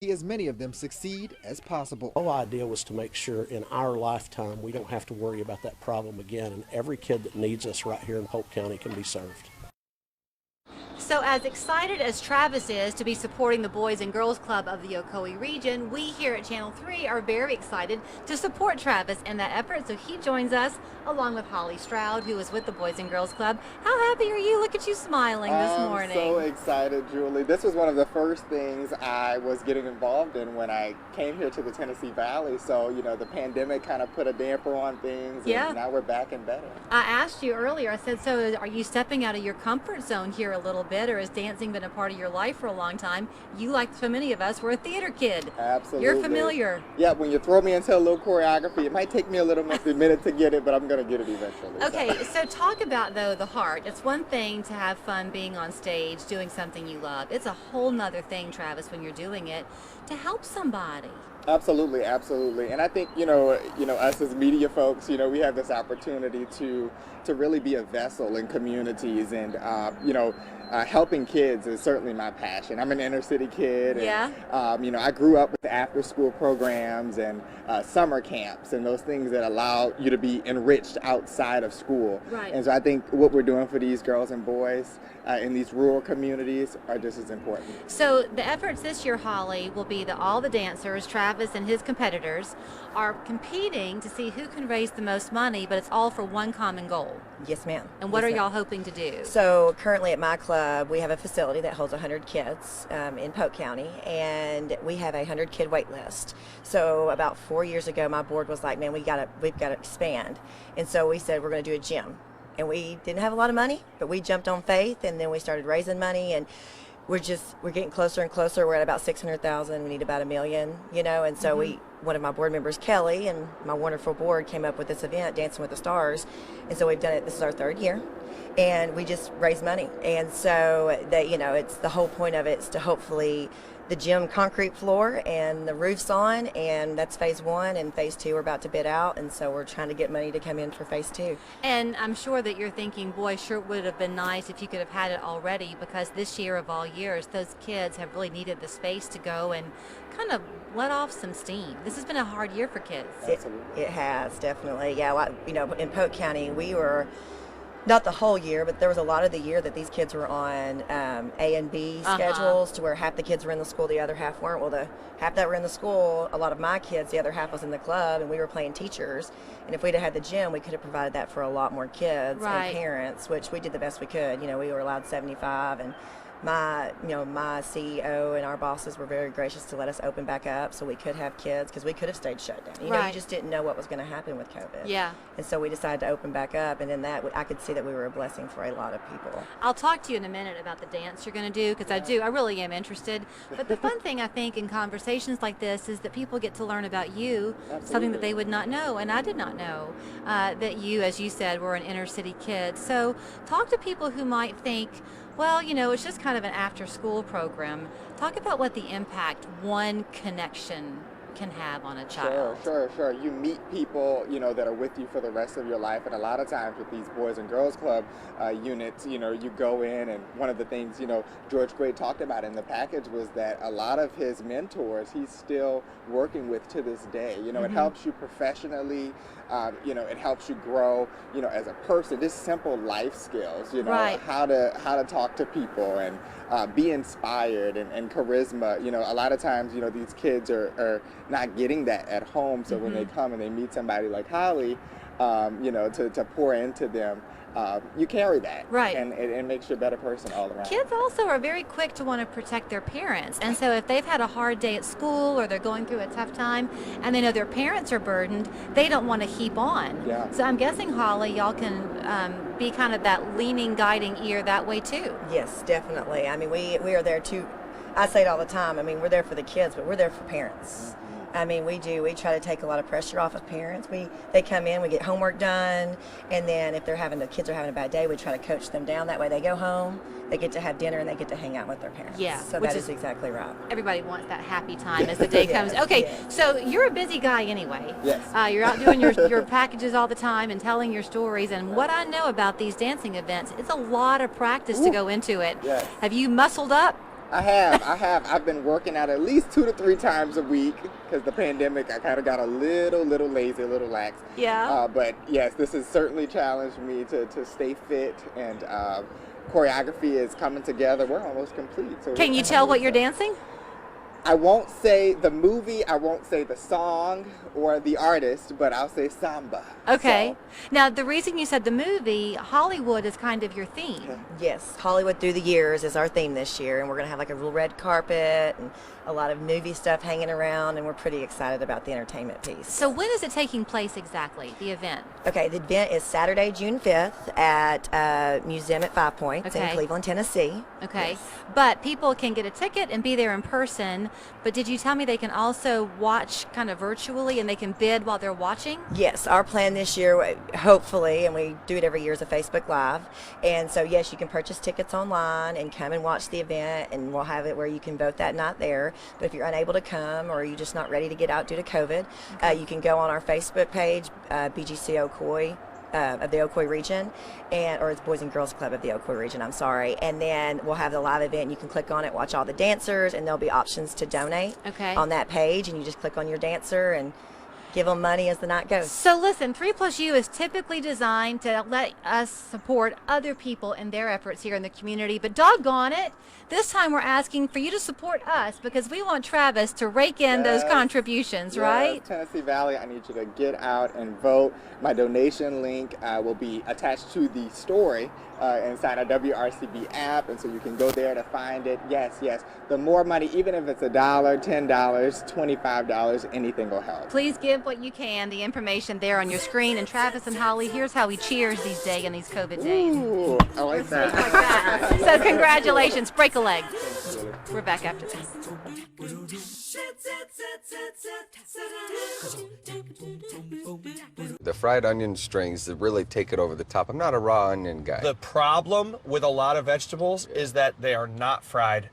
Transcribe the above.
see as many of them succeed as possible. The whole idea was to make sure in our lifetime we don't have to worry about that problem again, and every kid that needs us right here in Polk County can be served. So as excited as Travis is to be supporting the Boys and Girls Club of the Ocoee Region, we here at Channel 3 are very excited to support Travis in that effort. So he joins us along with Holly Stroud, who is with the Boys and Girls Club. How happy are you? Look at you smiling this morning. I'm so excited, Julie. This was one of the first things I was getting involved in when I came here to the Tennessee Valley. So, the pandemic kind of put a damper on things, and now we're back and better. I asked you earlier, I said, so are you stepping out of your comfort zone here a little bit, or has dancing been a part of your life for a long time? You, like so many of us, were a theater kid. Absolutely. You're familiar. Yeah, when you throw me into a little choreography, it might take me a minute to get it, but I'm going to get it eventually. Okay, so talk about, though, the heart. It's one thing to have fun being on stage, doing something you love. It's a whole nother thing, Travis, when you're doing it to help somebody. Absolutely, absolutely. And I think, us as media folks, we have this opportunity to really be a vessel in communities, and, helping kids is certainly my passion. I'm an inner city kid, and, I grew up with after school programs and summer camps and those things that allow you to be enriched outside of school. Right. And so I think what we're doing for these girls and boys in these rural communities are just as important. So the efforts this year, Holly, will be that all the dancers, Travis and his competitors, are competing to see who can raise the most money, but it's all for one common goal. Yes, ma'am. And what Yes, are ma'am. y'all hoping to do? So currently at my club, we have a facility that holds 100 kids in Polk County, and we have a 100-kid wait list. So about 4 years ago, my board was like, man, we've got to expand. And so we said we're going to do a gym. And we didn't have a lot of money, but we jumped on faith, and then we started raising money, and we're getting closer and closer. We're at about 600,000. We need about $1 million, and so one of my board members, Kelly, and my wonderful board came up with this event, Dancing with the Stars, and so we've done it. This is our third year, and we just raise money. And so that, it's the whole point of it is to hopefully the gym concrete floor and the roof's on, and that's phase 1, and phase 2 we're about to bid out, and so we're trying to get money to come in for phase 2. And I'm sure that you're thinking, boy, sure would have been nice if you could have had it already, because this year of all years, those kids have really needed the space to go and kind of let off some steam. This has been a hard year for kids. It has, definitely. Yeah, well, in Polk County, we were not the whole year, but there was a lot of the year that these kids were on A and B schedules, to where half the kids were in the school, the other half weren't. Well, the half that were in the school, a lot of my kids, the other half was in the club, and we were playing teachers. And if we'd have had the gym, we could have provided that for a lot more kids and parents, which we did the best we could. We were allowed 75, and my CEO and our bosses were very gracious to let us open back up so we could have kids, because we could have stayed shut down. You just didn't know what was going to happen with COVID. Yeah. And so we decided to open back up, and then I could see that we were a blessing for a lot of people. I'll talk to you in a minute about the dance you're going to do, because I really am interested. But the fun thing, I think, in conversations like this is that people get to learn about you, something that they would not know, and I did not know, that you, as you said, were an inner city kid. So talk to people who might think, well, it's just kind of an after-school program. Talk about what the impact one connection can have on a child. Sure. You meet people, that are with you for the rest of your life. And a lot of times with these Boys and Girls Club units, you go in, and one of the things, George Gray talked about in the package was that a lot of his mentors he's still working with to this day. It helps you professionally. It helps you grow, as a person. Just simple life skills, how to talk to people and be inspired and charisma. A lot of times, these kids are not getting that at home. So when they come and they meet somebody like Holly, to pour into them, you carry that. Right. And it makes you a better person all around. Kids also are very quick to want to protect their parents. And so if they've had a hard day at school, or they're going through a tough time, and they know their parents are burdened, they don't want to heap on. Yeah. So I'm guessing, Holly, y'all can be kind of that leaning, guiding ear that way too. Yes, definitely. I mean, we are there too. I say it all the time. I mean, we're there for the kids, but we're there for parents. I mean, we try to take a lot of pressure off of parents. They come in, we get homework done, and then if the kids are having a bad day, we try to coach them down. That way they go home, they get to have dinner, and they get to hang out with their parents. Yeah. So that is exactly right. Everybody wants that happy time as the day comes. Okay, so you're a busy guy anyway. Yes. You're out doing your packages all the time and telling your stories. And what I know about these dancing events, it's a lot of practice to go into it. Yes. Have you muscled up? I have. I've been working out at least 2 to 3 times a week because the pandemic, I kind of got a little lazy, a little lax. Yeah. But yes, this has certainly challenged me to stay fit, and choreography is coming together. We're almost complete. So Can you tell what you're dancing? I won't say the movie, I won't say the song or the artist, but I'll say samba. Okay. So, Now, the reason you said the movie, Hollywood is kind of your theme. Yes, Hollywood Through the Years is our theme this year, and we're going to have like a real red carpet and a lot of movie stuff hanging around, and we're pretty excited about the entertainment piece. So when is it taking place exactly, the event? Okay, the event is Saturday, June 5th at Museum at Five Points in Okay. Cleveland, Tennessee. Okay. Yes. But people can get a ticket and be there in person. But did you tell me they can also watch kind of virtually and they can bid while they're watching? Yes, our plan this year, hopefully, and we do it every year, is a Facebook Live. And so, yes, you can purchase tickets online and come and watch the event, and we'll have it where you can vote that night there. But if you're unable to come or you're just not ready to get out due to COVID, you can go on our Facebook page, BGC Ocoee. Of the Ocoee Region, or it's Boys and Girls Club of the Ocoee Region, I'm sorry. And then we'll have the live event. You can click on it, watch all the dancers, and there'll be options to donate on that page. And you just click on your dancer and give them money as the night goes. So listen, 3+U is typically designed to let us support other people in their efforts here in the community. But doggone it, this time we're asking for you to support us because we want Travis to rake in those contributions, right? Tennessee Valley, I need you to get out and vote. My donation link will be attached to the story inside our WRCB app, and so you can go there to find it. Yes, the more money, even if it's $1, $10, $25, anything will help. Please give what you can, the information there on your screen. And Travis and Holly, here's how we cheers these days in these COVID days. Ooh, I like that. Like that. So congratulations, break a leg. We're back after this. The fried onion strings that really take it over the top. I'm not a raw onion guy. The problem with a lot of vegetables is that they are not fried.